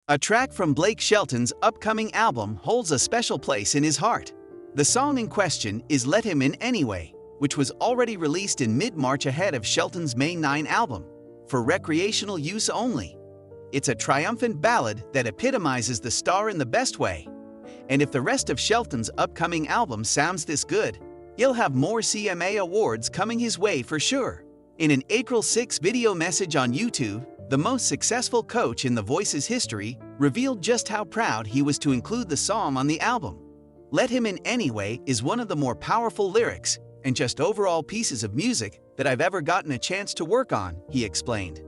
A track from Blake Shelton's upcoming album holds a special place in his heart. The song in question is Let Him In Anyway, which was already released in mid-March ahead of Shelton's May 9 album, for recreational use only. It's a triumphant ballad that epitomizes the star in the best way. And if the rest of Shelton's upcoming album sounds this good, he'll have more CMA awards coming his way for sure. In an April 6 video message on YouTube, the most successful coach in The Voice's history revealed just how proud he was to include the song on the album. Let Him In Anyway is one of the more powerful lyrics and just overall pieces of music that I've ever gotten a chance to work on, he explained.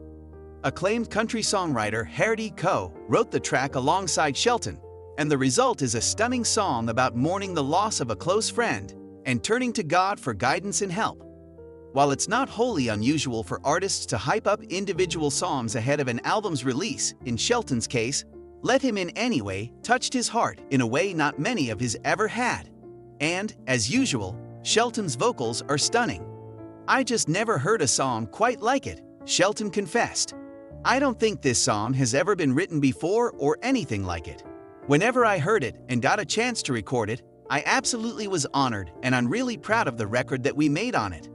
Acclaimed country songwriter Hardy Coe wrote the track alongside Shelton, and the result is a stunning song about mourning the loss of a close friend and turning to God for guidance and help. While it's not wholly unusual for artists to hype up individual songs ahead of an album's release, in Shelton's case, Let Him In Anyway touched his heart in a way not many of his ever had. And, as usual, Shelton's vocals are stunning. "I just never heard a song quite like it," Shelton confessed. "I don't think this song has ever been written before or anything like it. Whenever I heard it and got a chance to record it, I absolutely was honored, and I'm really proud of the record that we made on it."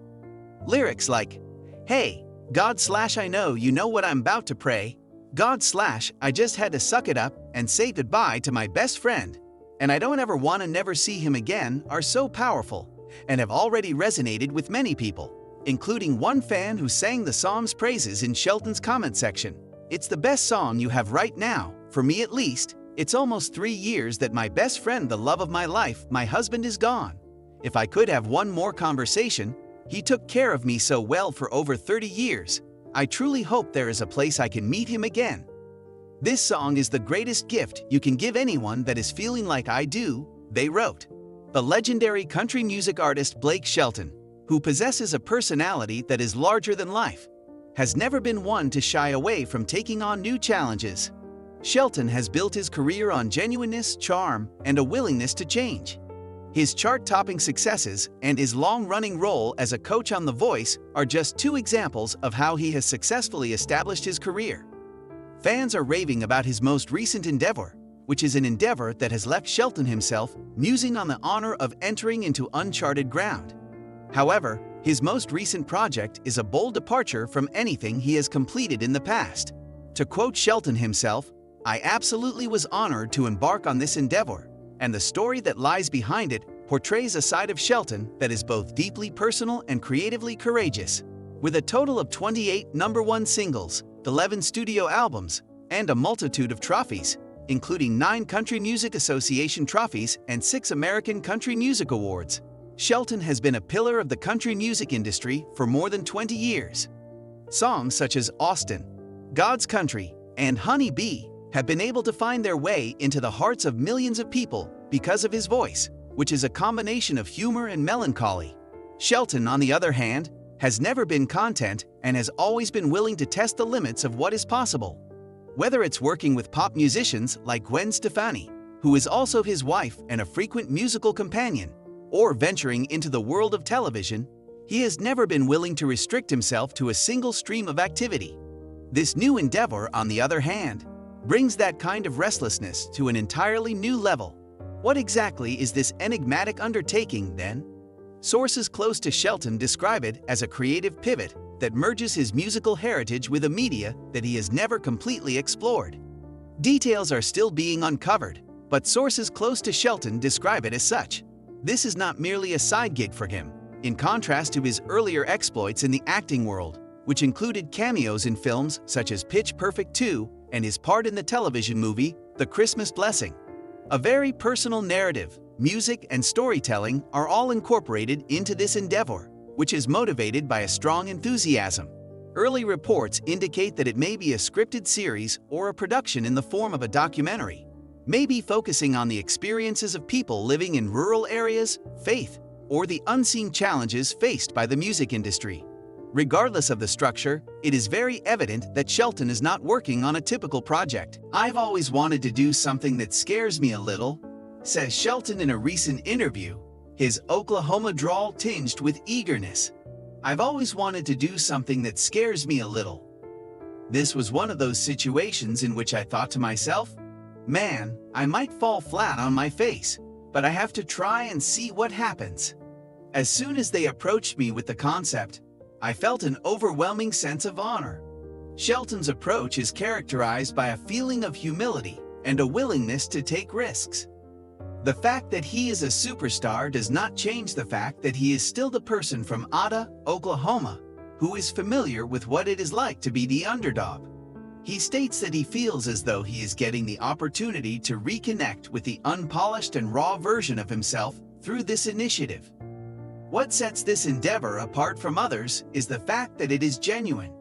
Lyrics like, "Hey, God/I know you know what I'm about to pray. God/I just had to suck it up and say goodbye to my best friend. And I don't ever want to never see him again" are so powerful and have already resonated with many people, including one fan who sang the song's praises in Shelton's comment section. "It's the best song you have right now, for me at least. It's almost 3 years that my best friend, the love of my life, my husband, is gone. If I could have one more conversation, he took care of me so well for over 30 years. I truly hope there is a place I can meet him again. This song is the greatest gift you can give anyone that is feeling like I do," they wrote. The legendary country music artist Blake Shelton, who possesses a personality that is larger than life, has never been one to shy away from taking on new challenges. Shelton has built his career on genuineness, charm, and a willingness to change. His chart-topping successes and his long-running role as a coach on The Voice are just 2 examples of how he has successfully established his career. Fans are raving about his most recent endeavor, which is an endeavor that has left Shelton himself musing on the honor of entering into uncharted ground. However, his most recent project is a bold departure from anything he has completed in the past. To quote Shelton himself, "I absolutely was honored to embark on this endeavor, and the story that lies behind it portrays a side of Shelton that is both deeply personal and creatively courageous." With a total of 28 #1 singles, 11 studio albums, and a multitude of trophies, including 9 Country Music Association trophies and 6 American Country Music Awards, Shelton has been a pillar of the country music industry for more than 20 years. Songs such as Austin, God's Country, and Honey Bee have been able to find their way into the hearts of millions of people because of his voice, which is a combination of humor and melancholy. Shelton, on the other hand, has never been content and has always been willing to test the limits of what is possible. Whether it's working with pop musicians like Gwen Stefani, who is also his wife and a frequent musical companion, or venturing into the world of television, he has never been willing to restrict himself to a single stream of activity. This new endeavor, on the other hand, brings that kind of restlessness to an entirely new level. What exactly is this enigmatic undertaking, then? Sources close to Shelton describe it as a creative pivot that merges his musical heritage with a media that he has never completely explored. Details are still being uncovered, but sources close to Shelton describe it as such. This is not merely a side gig for him, in contrast to his earlier exploits in the acting world, which included cameos in films such as Pitch Perfect 2 and his part in the television movie The Christmas Blessing. A very personal narrative, music, and storytelling are all incorporated into this endeavor, which is motivated by a strong enthusiasm. Early reports indicate that it may be a scripted series or a production in the form of a documentary, maybe focusing on the experiences of people living in rural areas, faith, or the unseen challenges faced by the music industry. Regardless of the structure, it is very evident that Shelton is not working on a typical project. "I've always wanted to do something that scares me a little," says Shelton in a recent interview, his Oklahoma drawl tinged with eagerness. "I've always wanted to do something that scares me a little." This was one of those situations in which I thought to myself, man, I might fall flat on my face, but I have to try and see what happens. As soon as they approached me with the concept, I felt an overwhelming sense of honor. Shelton's approach is characterized by a feeling of humility and a willingness to take risks. The fact that he is a superstar does not change the fact that he is still the person from Ada, Oklahoma, who is familiar with what it is like to be the underdog. He states that he feels as though he is getting the opportunity to reconnect with the unpolished and raw version of himself through this initiative. What sets this endeavor apart from others is the fact that it is genuine.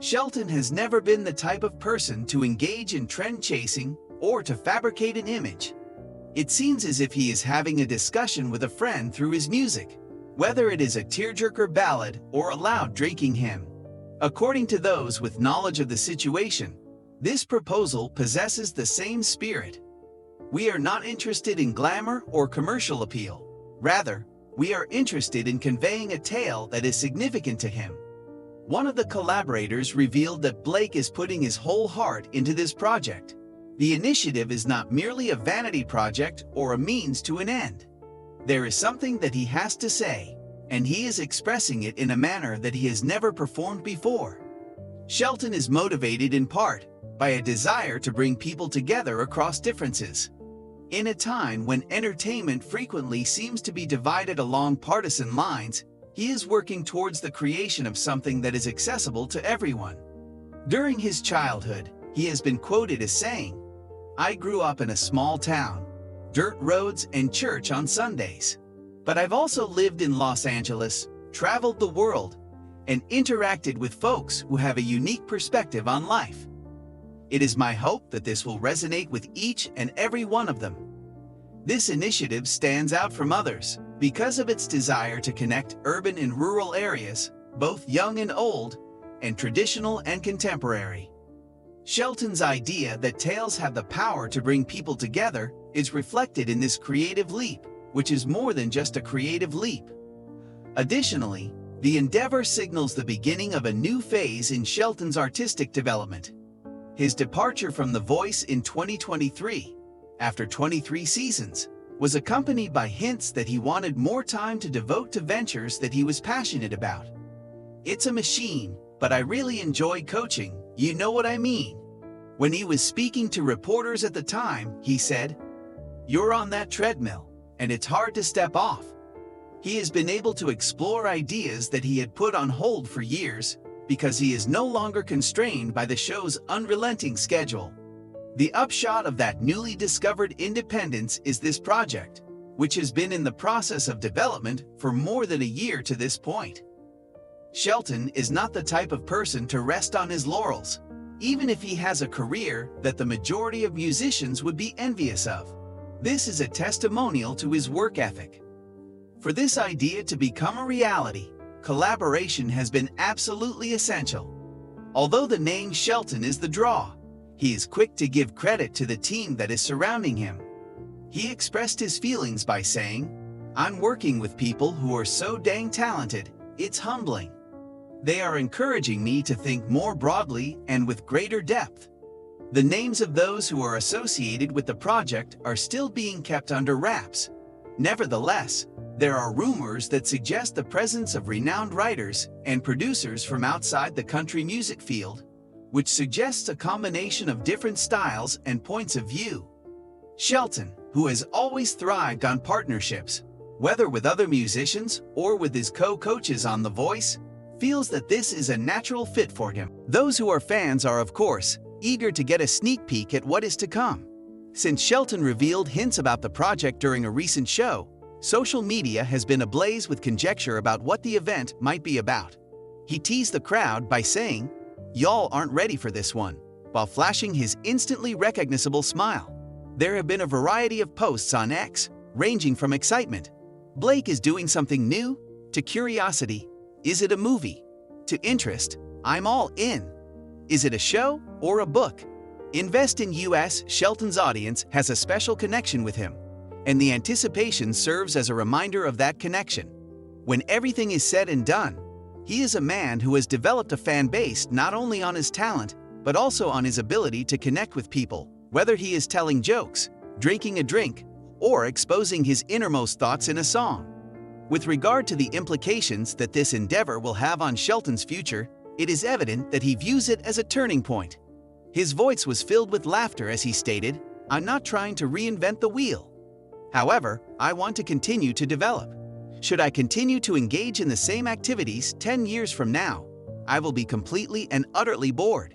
Shelton has never been the type of person to engage in trend chasing or to fabricate an image. It seems as if he is having a discussion with a friend through his music, whether it is a tearjerker ballad or a loud drinking hymn. According to those with knowledge of the situation, this proposal possesses the same spirit. We are not interested in glamour or commercial appeal. Rather, we are interested in conveying a tale that is significant to him. One of the collaborators revealed that Blake is putting his whole heart into this project. The initiative is not merely a vanity project or a means to an end. There is something that he has to say, and he is expressing it in a manner that he has never performed before. Shelton is motivated in part by a desire to bring people together across differences. In a time when entertainment frequently seems to be divided along partisan lines, he is working towards the creation of something that is accessible to everyone. During his childhood, he has been quoted as saying, "I grew up in a small town, dirt roads and church on Sundays. But I've also lived in Los Angeles, traveled the world, and interacted with folks who have a unique perspective on life. It is my hope that this will resonate with each and every one of them." This initiative stands out from others because of its desire to connect urban and rural areas, both young and old, and traditional and contemporary. Shelton's idea that tales have the power to bring people together is reflected in this creative leap, which is more than just a creative leap. Additionally, the endeavor signals the beginning of a new phase in Shelton's artistic development. His departure from The Voice in 2023, after 23 seasons, was accompanied by hints that he wanted more time to devote to ventures that he was passionate about. "It's a machine, but I really enjoy coaching, you know what I mean." When he was speaking to reporters at the time, he said, "You're on that treadmill, and it's hard to step off." He has been able to explore ideas that he had put on hold for years because he is no longer constrained by the show's unrelenting schedule. The upshot of that newly discovered independence is this project, which has been in the process of development for more than a year to this point. Shelton is not the type of person to rest on his laurels, even if he has a career that the majority of musicians would be envious of. This is a testimonial to his work ethic. For this idea to become a reality, collaboration has been absolutely essential. Although the name Shelton is the draw, he is quick to give credit to the team that is surrounding him. He expressed his feelings by saying, "I'm working with people who are so dang talented, it's humbling. They are encouraging me to think more broadly and with greater depth." The names of those who are associated with the project are still being kept under wraps. Nevertheless, there are rumors that suggest the presence of renowned writers and producers from outside the country music field, which suggests a combination of different styles and points of view. Shelton, who has always thrived on partnerships, whether with other musicians or with his co-coaches on The Voice, feels that this is a natural fit for him. Those who are fans are, of course, eager to get a sneak peek at what is to come. Since Shelton revealed hints about the project during a recent show, social media has been ablaze with conjecture about what the event might be about. He teased the crowd by saying, "Y'all aren't ready for this one," while flashing his instantly recognizable smile. There have been a variety of posts on X, ranging from excitement, "Blake is doing something new," to curiosity, "Is it a movie?" to interest, "I'm all in." Is it a show or a book? Invest in US. Shelton's audience has a special connection with him, and the anticipation serves as a reminder of that connection. When everything is said and done, he is a man who has developed a fan base not only on his talent, but also on his ability to connect with people, whether he is telling jokes, drinking a drink, or exposing his innermost thoughts in a song. With regard to the implications that this endeavor will have on Shelton's future, it is evident that he views it as a turning point. His voice was filled with laughter as he stated, "I'm not trying to reinvent the wheel. However, I want to continue to develop. Should I continue to engage in the same activities 10 years from now, I will be completely and utterly bored."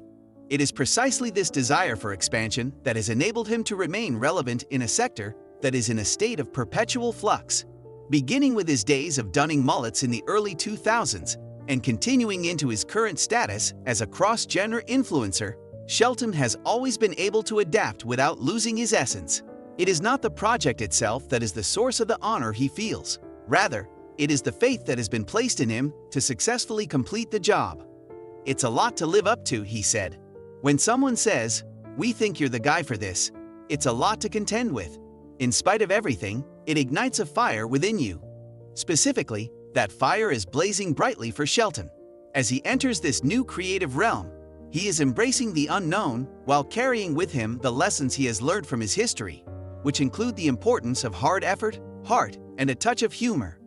It is precisely this desire for expansion that has enabled him to remain relevant in a sector that is in a state of perpetual flux. Beginning with his days of dunning mullets in the early 2000s and continuing into his current status as a cross-genre influencer, Shelton has always been able to adapt without losing his essence. It is not the project itself that is the source of the honor he feels. Rather, it is the faith that has been placed in him to successfully complete the job. "It's a lot to live up to," he said. "When someone says, 'We think you're the guy for this,' it's a lot to contend with. In spite of everything, it ignites a fire within you." Specifically, that fire is blazing brightly for Shelton. As he enters this new creative realm, he is embracing the unknown while carrying with him the lessons he has learned from his history, which include the importance of hard effort, heart, and a touch of humor.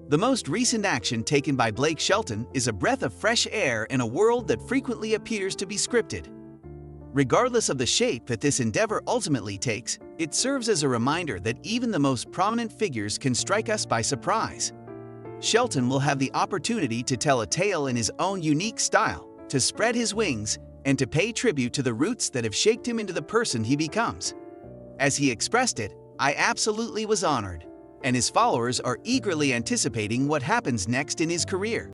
The most recent action taken by Blake Shelton is a breath of fresh air in a world that frequently appears to be scripted. Regardless of the shape that this endeavor ultimately takes, it serves as a reminder that even the most prominent figures can strike us by surprise. Shelton will have the opportunity to tell a tale in his own unique style, to spread his wings, and to pay tribute to the roots that have shaped him into the person he becomes. As he expressed it, "I absolutely was honored," and his followers are eagerly anticipating what happens next in his career.